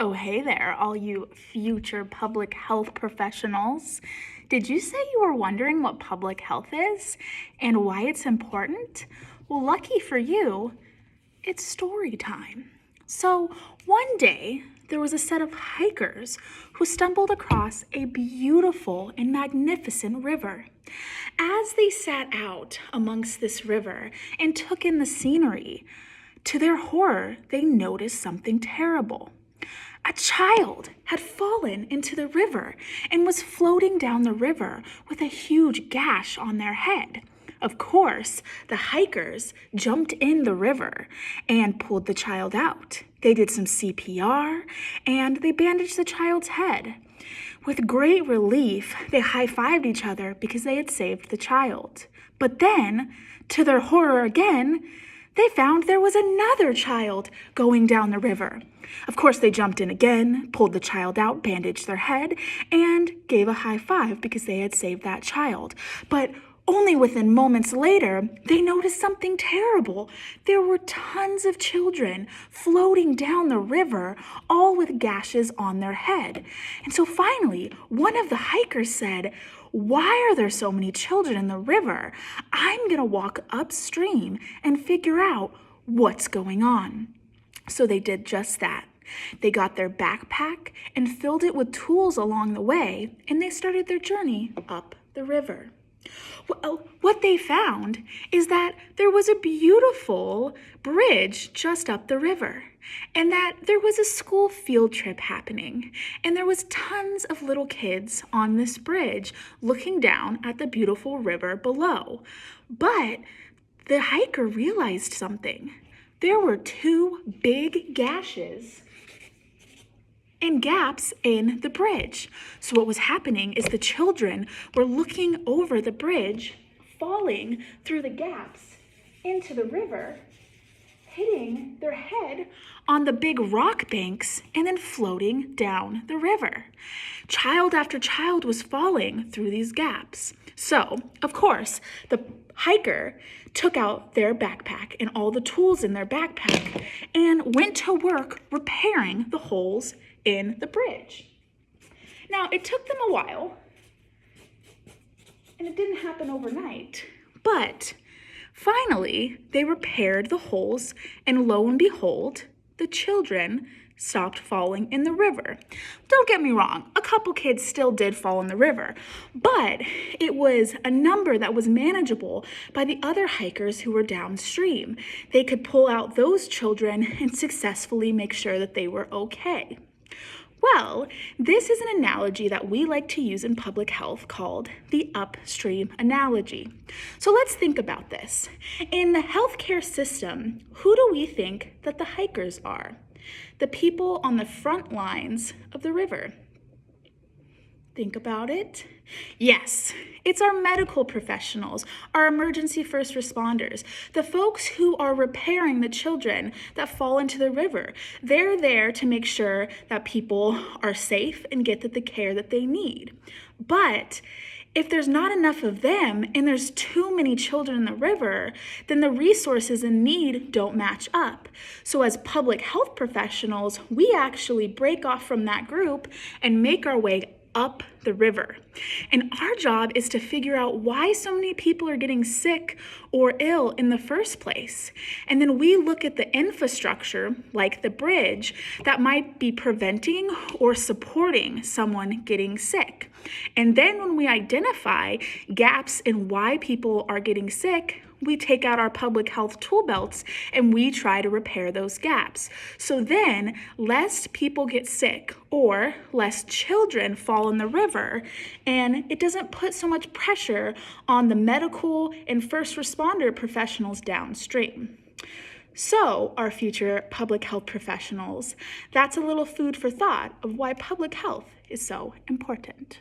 Oh, hey there, all you future public health professionals. Did you say you were wondering what public health is and why it's important? Well, lucky for you, it's story time. So, one day, there was a set of hikers who stumbled across a beautiful and magnificent river. As they sat out amongst this river and took in the scenery, to their horror, they noticed something terrible. A child had fallen into the river and was floating down the river with a huge gash on their head. Of course, the hikers jumped in the river and pulled the child out. They did some CPR and they bandaged the child's head. With great relief, they high-fived each other because they had saved the child. But then, to their horror again, they found there was another child going down the river. Of course, they jumped in again, pulled the child out, bandaged their head, and gave a high five because they had saved that child. But only within moments later, they noticed something terrible. There were tons of children floating down the river, all with gashes on their head. And so finally, one of the hikers said, "Why are there so many children in the river? I'm going to walk upstream and figure out what's going on." So they did just that. They got their backpack and filled it with tools along the way, and they started their journey up the river. Well, what they found is that there was a beautiful bridge just up the river, and that there was a school field trip happening, and there was tons of little kids on this bridge looking down at the beautiful river below. But the hiker realized something. There were two big gashes and gaps in the bridge. So what was happening is the children were looking over the bridge, falling through the gaps into the river, hitting their head on the big rock banks, and then floating down the river. Child after child was falling through these gaps. So, of course, the hiker took out their backpack and all the tools in their backpack and went to work repairing the holes in the bridge. Now, it took them a while, and it didn't happen overnight, but finally, they repaired the holes, and lo and behold, the children stopped falling in the river. Don't get me wrong, a couple kids still did fall in the river, but it was a number that was manageable by the other hikers who were downstream. They could pull out those children and successfully make sure that they were okay. Well, this is an analogy that we like to use in public health called the upstream analogy. So let's think about this. In the healthcare system, who do we think that the hikers are? The people on the front lines of the river. Think about it. Yes, it's our medical professionals, our emergency first responders, the folks who are repairing the children that fall into the river. They're there to make sure that people are safe and get the care that they need. But if there's not enough of them and there's too many children in the river, then the resources in need don't match up. So as public health professionals, we actually break off from that group and make our way up the river. And our job is to figure out why so many people are getting sick or ill in the first place. And then we look at the infrastructure, like the bridge, that might be preventing or supporting someone getting sick. And then when we identify gaps in why people are getting sick, we take out our public health tool belts and we try to repair those gaps. So then less people get sick or less children fall in the river, and it doesn't put so much pressure on the medical and first responder professionals downstream. So, our future public health professionals, that's a little food for thought of why public health is so important.